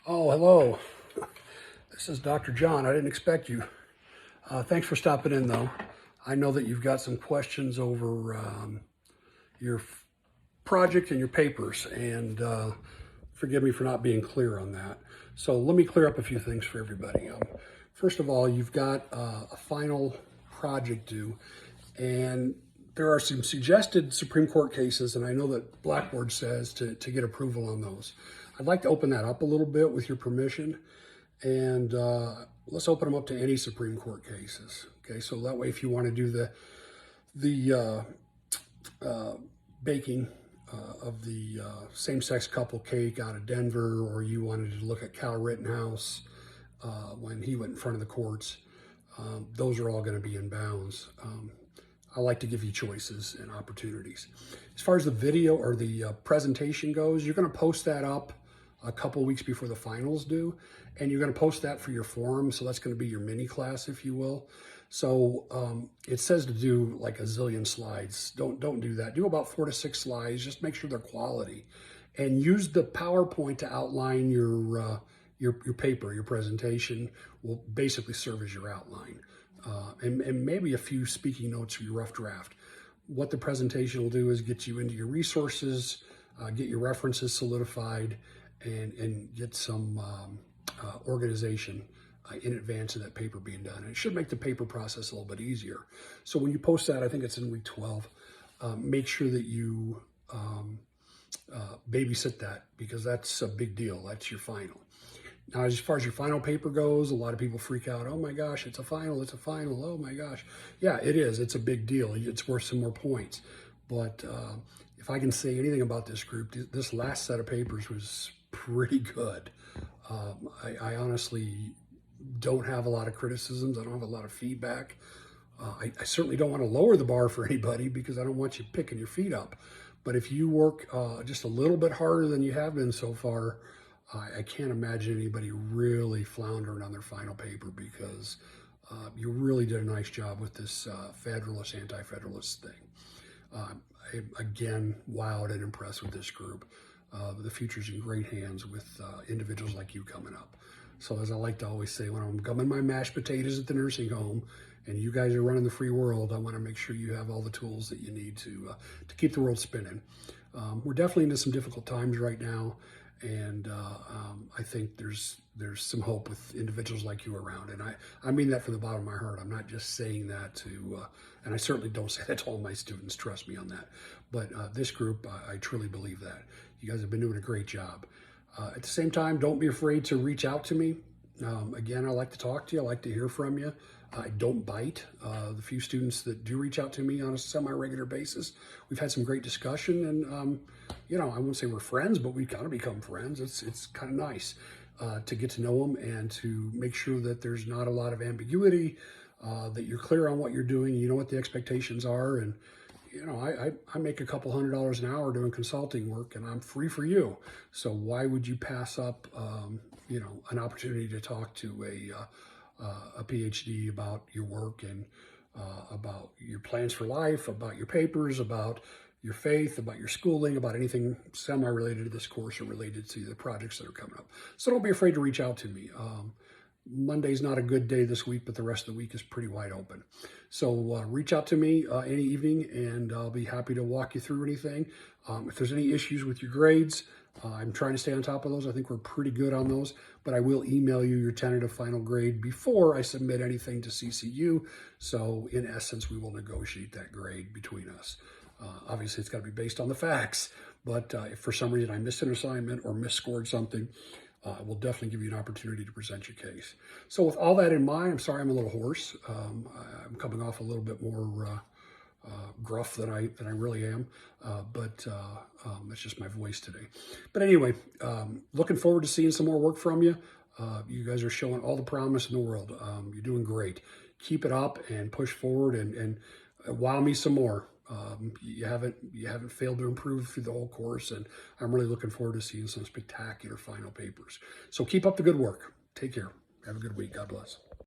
Oh, hello. This is Dr. John. I didn't expect you. Thanks for stopping in, though. I know that you've got some questions over your project and your papers, and forgive me for not being clear on that. So let me clear up a few things for everybody. First of all, you've got a final project due, and there are some suggested Supreme Court cases, and I know that Blackboard says to get approval on those. I'd like to open that up a little bit with your permission, and let's open them up to any Supreme Court cases. Okay, so that way, if you want to do the baking of the same-sex couple cake out of Denver, or you wanted to look at Cal Rittenhouse when he went in front of the courts, those are all going to be in bounds. I like to give you choices and opportunities. As far as the video or the presentation goes, you're going to post that up a couple weeks before the finals due, and you're going to post that for your forum. So that's going to be your mini class, if you will. So it says to do like a zillion slides. Don't do that. Do about 4 to 6 slides. Just make sure they're quality, and use the PowerPoint to outline your paper. Your presentation will basically serve as your outline, and maybe a few speaking notes for your rough draft. What the presentation will do is get you into your resources, get your references solidified, and get some organization in advance of that paper being done. And it should make the paper process a little bit easier. So when you post that, I think it's in week 12, make sure that you babysit that, because that's a big deal. That's your final. Now, as far as your final paper goes, a lot of people freak out. Oh my gosh, it's a final, it's a final. Oh my gosh. Yeah, it is. It's a big deal. It's worth some more points. But if I can say anything about this group, this last set of papers was pretty good. I honestly don't have a lot of criticisms. I don't have a lot of feedback. I certainly don't want to lower the bar for anybody, because I don't want you picking your feet up. But if you work just a little bit harder than you have been so far, I can't imagine anybody really floundering on their final paper, because you really did a nice job with this Federalist, Anti-Federalist thing. I'm again wowed and impressed with this group. The future's in great hands with individuals like you coming up. So as I like to always say, when I'm gumming my mashed potatoes at the nursing home and you guys are running the free world, I want to make sure you have all the tools that you need to keep the world spinning. We're definitely into some difficult times right now, and I think there's some hope with individuals like you around. And I mean that from the bottom of my heart. I'm not just saying that to, and I certainly don't say that to all my students, trust me on that. But this group, I truly believe that. You guys have been doing a great job. At the same time, don't be afraid to reach out to me. Again, I like to talk to you. I like to hear from you. I don't bite. The few students that do reach out to me on a semi-regular basis, we've had some great discussion, and you know, I won't say we're friends, but we've kind of become friends. It's kind of nice to get to know them and to make sure that there's not a lot of ambiguity, that you're clear on what you're doing, you know what the expectations are. And you know, I make a couple $100s an hour doing consulting work, and I'm free for you. So why would you pass up, you know, an opportunity to talk to a PhD about your work, and about your plans for life, about your papers, about your faith, about your schooling, about anything semi-related to this course or related to the projects that are coming up. So don't be afraid to reach out to me. Monday's not a good day this week, but the rest of the week is pretty wide open. So reach out to me any evening, and I'll be happy to walk you through anything. If there's any issues with your grades, I'm trying to stay on top of those. I think we're pretty good on those, but I will email you your tentative final grade before I submit anything to CCU. So in essence, we will negotiate that grade between us. Obviously, it's got to be based on the facts, but if for some reason I missed an assignment or misscored something, we'll definitely give you an opportunity to present your case. So with all that in mind, I'm sorry I'm a little hoarse. I'm coming off a little bit more gruff than I really am, but it's just my voice today. But anyway, looking forward to seeing some more work from you. You guys are showing all the promise in the world. You're doing great. Keep it up and push forward, and wow me some more. You haven't failed to improve through the whole course, and I'm really looking forward to seeing some spectacular final papers. So keep up the good work. Take care. Have a good week. God bless.